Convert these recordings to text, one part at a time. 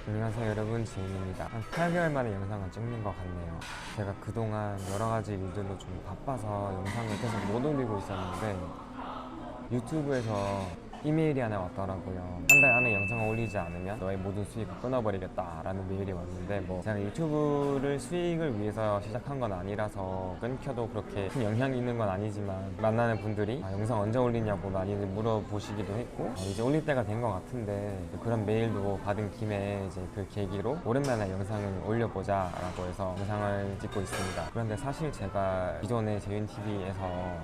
안녕하세요 여러분, 지인입니다. 한 8개월 만에 영상을 찍는 것 같네요. 제가 그동안 여러가지 일들로 좀 바빠서 영상을 계속 못 올리고 있었는데 유튜브에서 이메일이 하나 왔더라고요. 한 달 안에 영상을 올리지 않으면 너의 모든 수익을 끊어버리겠다 라는 메일이 왔는데, 제가 유튜브를 수익을 위해서 시작한 건 아니라서 끊겨도 그렇게 큰 영향이 있는 건 아니지만, 만나는 분들이 영상 언제 올리냐고 많이 물어보시기도 했고, 이제 올릴 때가 된 것 같은데, 그런 메일도 받은 김에 이제 그 계기로 오랜만에 영상을 올려보자 라고 해서 영상을 찍고 있습니다. 그런데 사실 제가 기존의 재윤TV에서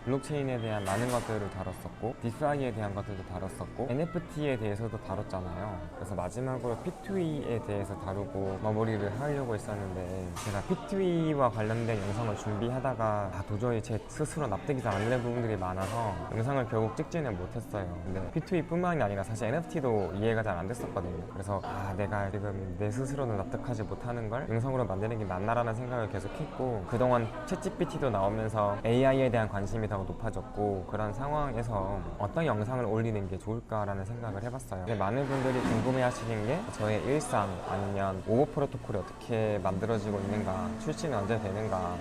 블록체인에 대한 많은 것들을 다뤘었고, 디프아이에 대한 것들도 다뤘었고, NFT에 대해서도 다뤘잖아요. 그래서 마지막으로 P2E에 대해서 다루고 마무리를 하려고 했었는데, 제가 P2E와 관련된 영상을 준비하다가 도저히 제 스스로 납득이 잘 안 되는 부분들이 많아서 영상을 결국 찍지는 못했어요. 근데 P2E 뿐만이 아니라 사실 NFT도 이해가 잘 안 됐었거든요. 그래서 내가 지금 내 스스로는 납득하지 못하는 걸 영상으로 만드는 게 맞나라는 생각을 계속했고, 그동안 챗GPT도 나오면서 AI에 대한 관심이 더 높아졌고, 그런 상황에서 어떤 영상을 올리는 게 좋을까라는 생각을 해봤어요. 근데 많은 분들이 궁금해하시는 게 저의 일상, 아니면 오버 프로토콜이 어떻게 만들어지고 있는가, 출시는 언제 되는가,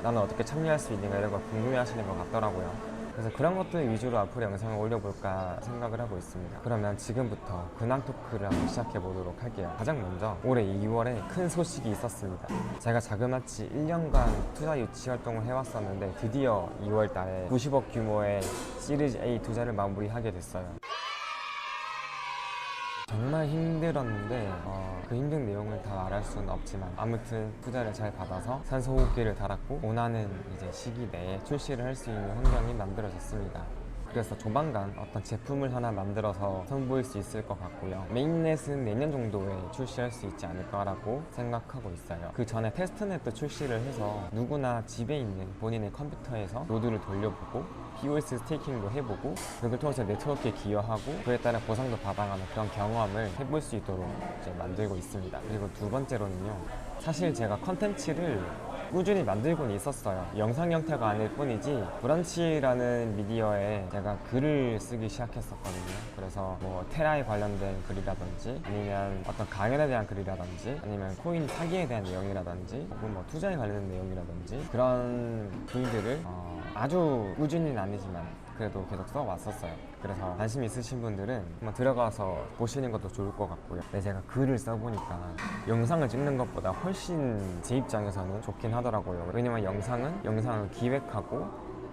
나는 어떻게 참여할 수 있는가, 이런 걸 궁금해하시는 것 같더라고요. 그래서 그런 것들 위주로 앞으로 영상을 올려볼까 생각을 하고 있습니다. 그러면 지금부터 근황 토크를 한번 시작해 보도록 할게요. 가장 먼저 올해 2월에 큰 소식이 있었습니다. 제가 자그마치 1년간 투자 유치 활동을 해왔었는데, 드디어 2월 달에 90억 규모의 시리즈 A 투자를 마무리하게 됐어요. 정말 힘들었는데 그 힘든 내용을 다 말할 수는 없지만, 아무튼 투자를 잘 받아서 산소호흡기를 달았고, 원하는 이제 시기 내에 출시를 할 수 있는 환경이 만들어졌습니다. 그래서 조만간 어떤 제품을 하나 만들어서 선보일 수 있을 것 같고요. 메인넷은 내년 정도에 출시할 수 있지 않을까라고 생각하고 있어요. 그 전에 테스트넷도 출시를 해서 누구나 집에 있는 본인의 컴퓨터에서 노드를 돌려보고 POS 스테이킹도 해보고, 그걸 통해서 네트워크에 기여하고 그에 따른 보상도 받아가는 그런 경험을 해볼 수 있도록 이제 만들고 있습니다. 그리고 두 번째로는요, 사실 제가 컨텐츠를 꾸준히 만들고는 있었어요. 영상 형태가 아닐 뿐이지 브런치라는 미디어에 제가 글을 쓰기 시작했었거든요. 그래서 테라에 관련된 글이라든지, 아니면 어떤 강연에 대한 글이라든지, 아니면 코인 사기에 대한 내용이라든지, 혹은 투자에 관련된 내용이라든지, 그런 글들을 아주 꾸준히는 아니지만 그래도 계속 써왔었어요. 그래서 관심 있으신 분들은 한번 들어가서 보시는 것도 좋을 것 같고요. 근데 제가 글을 써보니까 영상을 찍는 것보다 훨씬 제 입장에서는 좋긴 하더라고요. 왜냐면 영상을 기획하고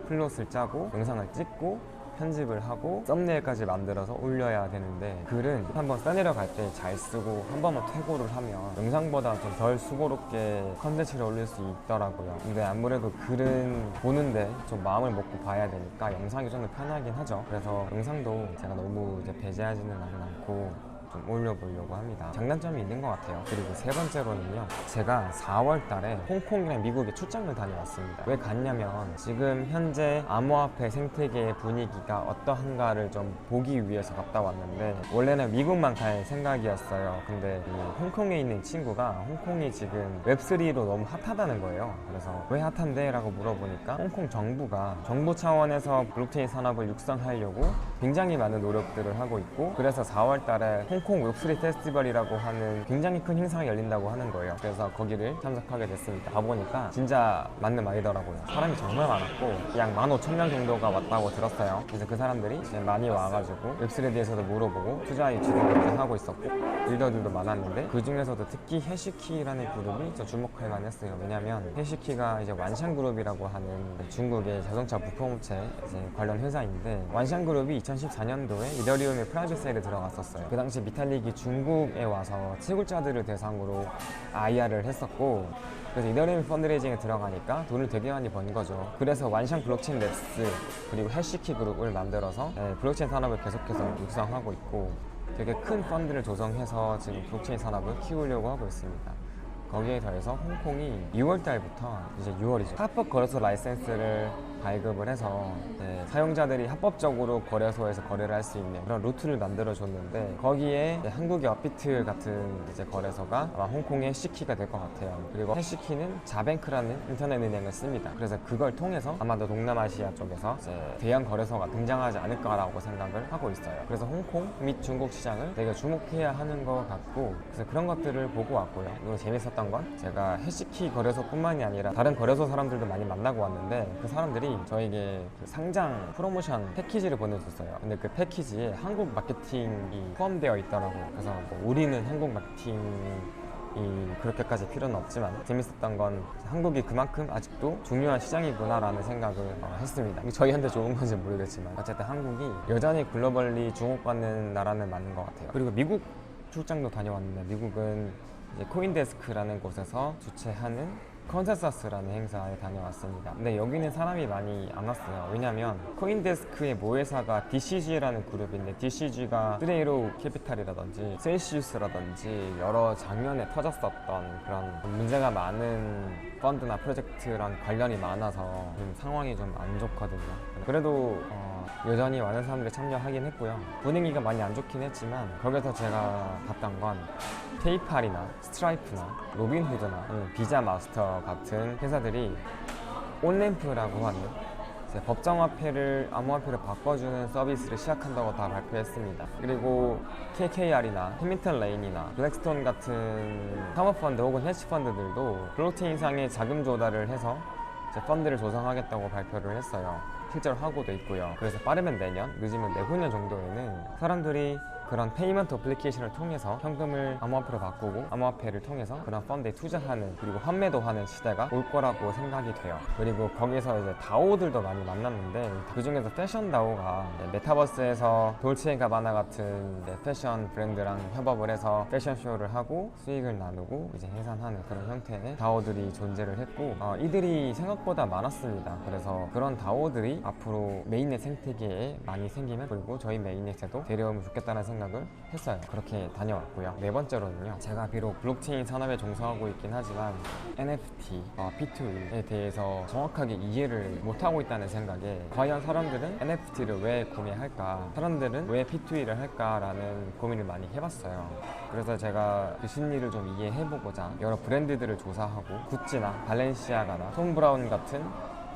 플롯을 짜고 영상을 찍고 편집을 하고 썸네일까지 만들어서 올려야 되는데, 글은 한번 써내려갈 때 잘 쓰고 한 번만 퇴고를 하면 영상보다 좀 덜 수고롭게 컨텐츠를 올릴 수 있더라고요. 근데 아무래도 글은 보는데 좀 마음을 먹고 봐야 되니까 영상이 좀 더 편하긴 하죠. 그래서 영상도 제가 너무 이제 배제하지는 않고 좀 올려보려고 합니다. 장단점이 있는 것 같아요. 그리고 세 번째로는요, 제가 4월 달에 홍콩이랑 미국에 출장을 다녀왔습니다. 왜 갔냐면, 지금 현재 암호화폐 생태계의 분위기가 어떠한가를 좀 보기 위해서 갔다 왔는데, 원래는 미국만 갈 생각이었어요. 근데 이 홍콩에 있는 친구가 홍콩이 지금 웹3로 너무 핫하다는 거예요. 그래서 왜 핫한데? 라고 물어보니까 홍콩 정부가 정부 차원에서 블록체인 산업을 육성하려고 굉장히 많은 노력들을 하고 있고, 그래서 4월 달에 홍콩 웹3 페스티벌이라고 하는 굉장히 큰 행사가 열린다고 하는 거예요. 그래서 거기를 참석하게 됐습니다. 가보니까 진짜 맞는 말이더라고요. 사람이 정말 많았고, 약 15,000명 정도가 왔다고 들었어요. 그래서 그 사람들이 이제 많이 와가지고 웹3에 대해서도 물어보고 투자 유치도 하고 있었고, 리더들도 많았는데, 그 중에서도 특히 해시키라는 그룹이 좀 주목할 만했어요. 왜냐면 해시키가 이제 완샹그룹이라고 하는 중국의 자동차 부품업체 관련 회사인데, 완샹그룹이 2014년도에 이더리움의 프라이빗 세일에 들어갔었어요. 그 당시 비탈릭이 중국에 와서 채굴자들을 대상으로 IR을 했었고, 그래서 이더리움 펀드레이징에 들어가니까 돈을 되게 많이 번 거죠. 그래서 완샹 블록체인 랩스 그리고 해시키 그룹을 만들어서 블록체인 산업을 계속해서 육성하고 있고, 되게 큰 펀드를 조성해서 지금 블록체인 산업을 키우려고 하고 있습니다. 거기에 더해서 홍콩이 6월 달부터, 이제 6월이죠, 합법 거래소 라이센스를 발급을 해서 사용자들이 합법적으로 거래소에서 거래를 할 수 있는 그런 루트를 만들어줬는데 거기에 한국의 업비트 같은 이제 거래소가 아마 홍콩의 해시키가 될 것 같아요. 그리고 해시키는 자뱅크라는 인터넷 은행을 씁니다. 그래서 그걸 통해서 아마도 동남아시아 쪽에서 이제 대형 거래소가 등장하지 않을까라고 생각을 하고 있어요. 그래서 홍콩 및 중국 시장을 되게 주목해야 하는 것 같고 그래서 그런 것들을 보고 왔고요. 그리고 재밌었던 건 제가 해시키 거래소뿐만이 아니라 다른 거래소 사람들도 많이 만나고 왔는데 그 사람들이 저에게 그 상장 프로모션 패키지를 보내줬어요. 근데 그 패키지에 한국 마케팅이 포함되어 있더라고요. 그래서 뭐 우리는 한국 마케팅이 그렇게까지 필요는 없지만 재밌었던 건 한국이 그만큼 아직도 중요한 시장이구나라는 생각을 했습니다. 저희한테 좋은 건지 모르겠지만 어쨌든 한국이 여전히 글로벌리 주목받는 나라는 맞는 것 같아요. 그리고 미국 출장도 다녀왔는데 미국은 이제 코인데스크라는 곳에서 주최하는 컨센서스라는 행사에 다녀왔습니다. 근데 여기는 사람이 많이 안 왔어요. 왜냐면 코인데스크의 모회사가 DCG라는 그룹인데 DCG가 트레이로 캐피탈이라든지 셀시우스라든지 여러 작년에 터졌었던 그런 문제가 많은 펀드나 프로젝트랑 관련이 많아서 좀 상황이 좀 안 좋거든요. 그래도 여전히 많은 사람들이 참여하긴 했고요. 분위기가 많이 안 좋긴 했지만 거기서 제가 봤던 건 페이팔이나 스트라이프나 로빈후드나 비자 마스터 같은 회사들이 온램프라고 하는 법정화폐를 암호화폐로 바꿔주는 서비스를 시작한다고 다 발표했습니다. 그리고 KKR이나 해밀턴 레인이나 블랙스톤 같은 사모펀드 혹은 헤지펀드들도 블록체인상의 자금 조달을 해서 펀드를 조성하겠다고 발표를 했어요. 실제로 하고도 있고요. 그래서 빠르면 내년, 늦으면 내후년 정도에는 사람들이 그런 페이먼트 어플리케이션을 통해서 현금을 암호화폐로 바꾸고 암호화폐를 통해서 그런 펀드에 투자하는 그리고 환매도 하는 시대가 올 거라고 생각이 돼요. 그리고 거기서 이제 다오들도 많이 만났는데 그 중에서 패션 다오가 메타버스에서 돌체가바나 같은 패션 브랜드랑 협업을 해서 패션쇼를 하고 수익을 나누고 이제 해산하는 그런 형태의 다오들이 존재를 했고 이들이 생각보다 많았습니다. 그래서 그런 다오들이 앞으로 메인넷 생태계에 많이 생기면 그리고 저희 메인넷에도 데려오면 좋겠다는 생각을 했어요. 그렇게 다녀왔고요. 네 번째로는요. 제가 비록 블록체인 산업에 종사하고 있긴 하지만 NFT, P2E에 대해서 정확하게 이해를 못하고 있다는 생각에 과연 사람들은 NFT를 왜 구매할까? 사람들은 왜 P2E를 할까라는 고민을 많이 해봤어요. 그래서 제가 그 심리를 좀 이해해보고자 여러 브랜드들을 조사하고 구찌나 발렌시아가나 톰 브라운 같은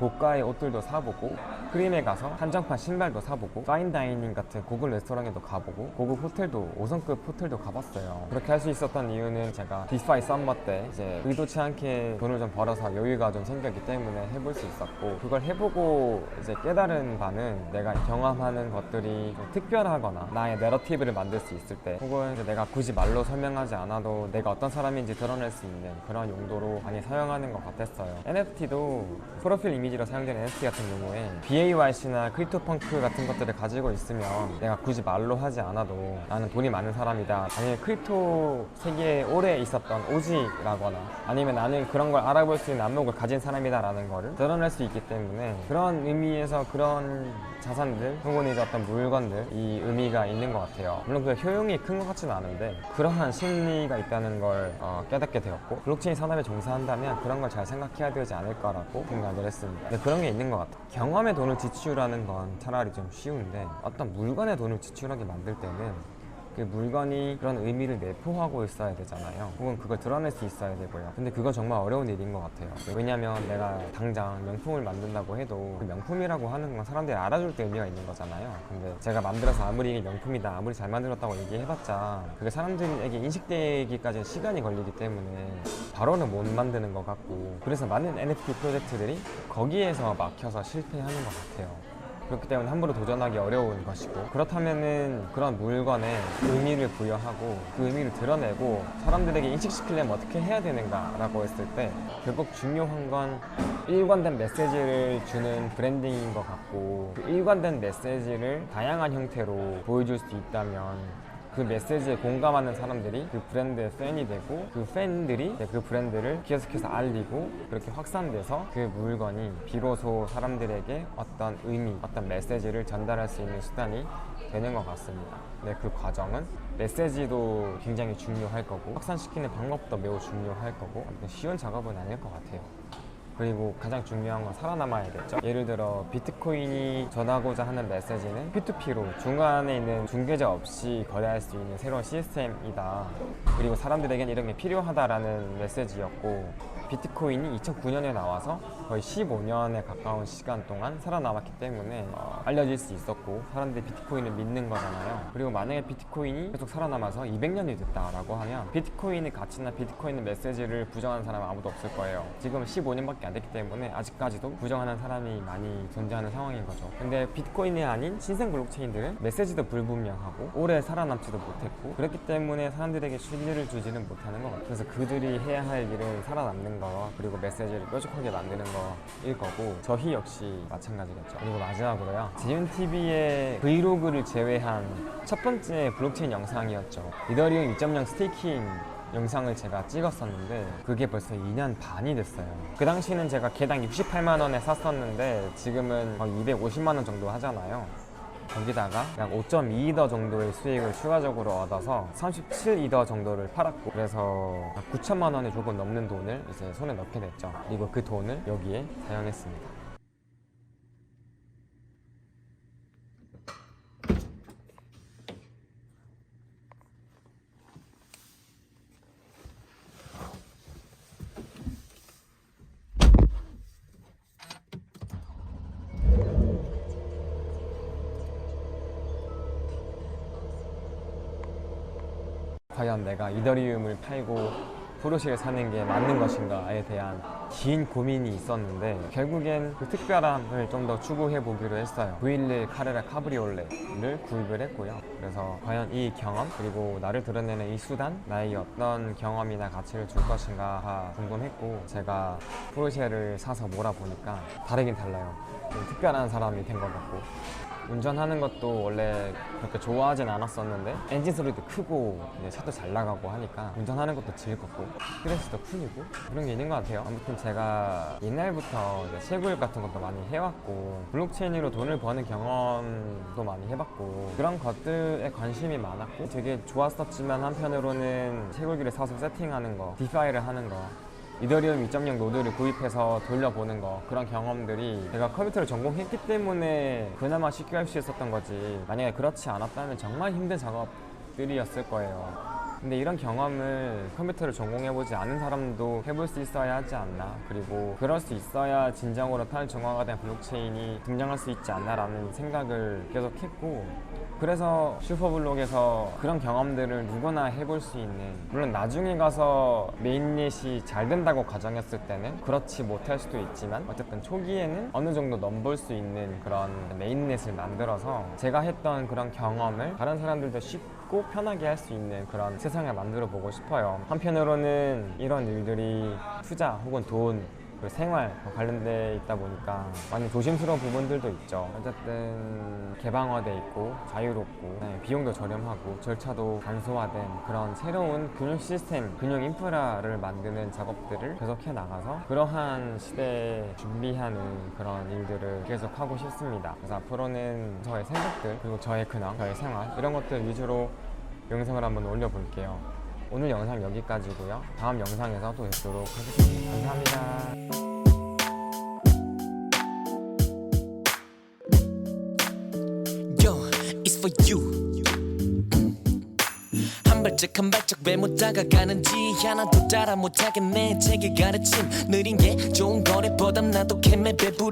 고가의 옷들도 사보고 크림에 가서 한정판 신발도 사보고 파인다이닝 같은 고급 레스토랑에도 가보고 고급 호텔도 5성급 호텔도 가봤어요. 그렇게 할 수 있었던 이유는 제가 디파이 썸머 때 이제 의도치 않게 돈을 좀 벌어서 여유가 좀 생겼기 때문에 해볼 수 있었고 그걸 해보고 이제 깨달은 바는 내가 경험하는 것들이 좀 특별하거나 나의 내러티브를 만들 수 있을 때 혹은 이제 내가 굳이 말로 설명하지 않아도 내가 어떤 사람인지 드러낼 수 있는 그런 용도로 많이 사용하는 것 같았어요. NFT도 프로필 이미지로 사용되는 NFT 같은 경우에 BAYC나 크립토펑크 같은 것들을 가지고 있으면 내가 굳이 말로 하지 않아도 나는 돈이 많은 사람이다 아니면 크립토 세계에 오래 있었던 OG라거나 아니면 나는 그런 걸 알아볼 수 있는 안목을 가진 사람이다 라는 거를 드러낼 수 있기 때문에 그런 의미에서 그런 자산들 혹은 이제 어떤 물건들 이 의미가 있는 것 같아요. 물론 그 효용이 큰 것 같지는 않은데 그러한 심리가 있다는 걸 깨닫게 되었고 블록체인 산업에 종사한다면 그런 걸 잘 생각해야 되지 않을까라고 생각을 했습니다. 근데 그런 게 있는 것 같아요. 경험에 돈을 지출하는 건 차라리 좀 쉬운데 어떤 물건에 돈을 지출하게 만들 때는 그 물건이 그런 의미를 내포하고 있어야 되잖아요. 혹은 그걸 드러낼 수 있어야 되고요. 근데 그건 정말 어려운 일인 것 같아요. 왜냐면 내가 당장 명품을 만든다고 해도 그 명품이라고 하는 건 사람들이 알아줄 때 의미가 있는 거잖아요. 근데 제가 만들어서 아무리 이게 명품이다 아무리 잘 만들었다고 얘기해봤자 그게 사람들에게 인식되기까지는 시간이 걸리기 때문에 바로는 못 만드는 것 같고 그래서 많은 NFT 프로젝트들이 거기에서 막혀서 실패하는 것 같아요. 그렇기 때문에 함부로 도전하기 어려운 것이고 그렇다면은 그런 물건에 의미를 부여하고 그 의미를 드러내고 사람들에게 인식시키려면 어떻게 해야 되는가 라고 했을 때 결국 중요한 건 일관된 메시지를 주는 브랜딩인 것 같고 그 일관된 메시지를 다양한 형태로 보여줄 수 있다면 그 메시지에 공감하는 사람들이 그 브랜드의 팬이 되고 그 팬들이 그 브랜드를 계속해서 알리고 그렇게 확산돼서 그 물건이 비로소 사람들에게 어떤 의미, 어떤 메시지를 전달할 수 있는 수단이 되는 것 같습니다. 근데 그 과정은 메시지도 굉장히 중요할 거고 확산시키는 방법도 매우 중요할 거고 쉬운 작업은 아닐 것 같아요. 그리고 가장 중요한 건 살아남아야겠죠. 예를 들어 비트코인이 전하고자 하는 메시지는 P2P로 중간에 있는 중개자 없이 거래할 수 있는 새로운 시스템이다. 그리고 사람들에겐 이런 게 필요하다라는 메시지였고, 비트코인이 2009년에 나와서 거의 15년에 가까운 시간 동안 살아남았기 때문에 알려질 수 있었고, 사람들이 비트코인을 믿는 거잖아요. 그리고 만약에 비트코인이 계속 살아남아서 200년이 됐다라고 하면 비트코인의 가치나 비트코인의 메시지를 부정하는 사람은 아무도 없을 거예요. 지금 15년밖에 안 됐기 때문에 아직까지도 부정하는 사람이 많이 존재하는 상황인 거죠. 근데 비트코인이 아닌 신생 블록체인들은 메시지도 불분명하고 오래 살아남지도 못했고, 그렇기 때문에 사람들에게 신뢰를 주지는 못하는 것 같아요. 그래서 그들이 해야 할 일은 살아남는 거, 그리고 메시지를 뾰족하게 만드는 거일 거고, 저희 역시 마찬가지겠죠. 그리고 마지막으로요, 재윤TV의 브이로그를 제외한 첫 번째 블록체인 영상이었죠. 이더리움 2.0 스테이킹 영상을 제가 찍었었는데 그게 벌써 2년 반이 됐어요. 그 당시는 제가 개당 68만 원에 샀었는데 지금은 거의 250만 원 정도 하잖아요. 거기다가 약 5.2이더 정도의 수익을 추가적으로 얻어서 37이더 정도를 팔았고, 그래서 9천만 원이 조금 넘는 돈을 이제 손에 넣게 됐죠. 그리고 그 돈을 여기에 사용했습니다. 과연 내가 이더리움을 팔고 포르쉐를 사는 게 맞는 것인가에 대한 긴 고민이 있었는데, 결국엔 그 특별함을 좀 더 추구해 보기로 했어요. V11 카레라 카브리올레를 구입을 했고요. 그래서 과연 이 경험, 그리고 나를 드러내는 이 수단, 나에게 어떤 경험이나 가치를 줄 것인가 궁금했고, 제가 포르쉐를 사서 몰아보니까 다르긴 달라요. 좀 특별한 사람이 된 것 같고, 운전하는 것도 원래 그렇게 좋아하진 않았었는데 엔진 소리도 크고 차도 잘 나가고 하니까 운전하는 것도 즐겁고 스트레스도 풀리고 그런 게 있는 것 같아요. 아무튼 제가 옛날부터 채굴 같은 것도 많이 해왔고, 블록체인으로 돈을 버는 경험도 많이 해봤고, 그런 것들에 관심이 많았고 되게 좋았었지만, 한편으로는 채굴기를 사서 세팅하는 거, 디파이를 하는 거, 이더리움 2.0 노드를 구입해서 돌려보는 거, 그런 경험들이 제가 컴퓨터를 전공했기 때문에 그나마 쉽게 할 수 있었던 거지, 만약에 그렇지 않았다면 정말 힘든 작업들이었을 거예요. 근데 이런 경험을 컴퓨터를 전공해보지 않은 사람도 해볼 수 있어야 하지 않나, 그리고 그럴 수 있어야 진정으로 탈중앙화 된 블록체인이 등장할 수 있지 않나라는 생각을 계속 했고, 그래서 슈퍼블록에서 그런 경험들을 누구나 해볼 수 있는, 물론 나중에 가서 메인넷이 잘 된다고 가정했을 때는 그렇지 못할 수도 있지만, 어쨌든 초기에는 어느 정도 넘볼 수 있는 그런 메인넷을 만들어서 제가 했던 그런 경험을 다른 사람들도 쉽고 편하게 할 수 있는 그런 세상을 만들어 보고 싶어요. 한편으로는 이런 일들이 투자 혹은 돈, 그리고 생활 관련돼 있다 보니까 많이 조심스러운 부분들도 있죠. 어쨌든 개방화돼 있고 자유롭고 비용도 저렴하고 절차도 간소화된 그런 새로운 금융 시스템, 금융 인프라를 만드는 작업들을 계속해 나가서 그러한 시대에 준비하는 그런 일들을 계속 하고 싶습니다. 그래서 앞으로는 저의 생각들, 그리고 저의 근황, 저의 생활, 이런 것들 위주로 영상을 한번 올려볼게요. 오늘 영상 여기까지고요. 다음 영상에서 또 뵙도록 하겠습니다. 감사합니다. Yo, it's for you. 한 발짝 한 발짝 왜 못 다가가는지 하나도 따라 못하겠네. 제게 가르침 느린 게 좋은 거래 보담 나도 개매 배부리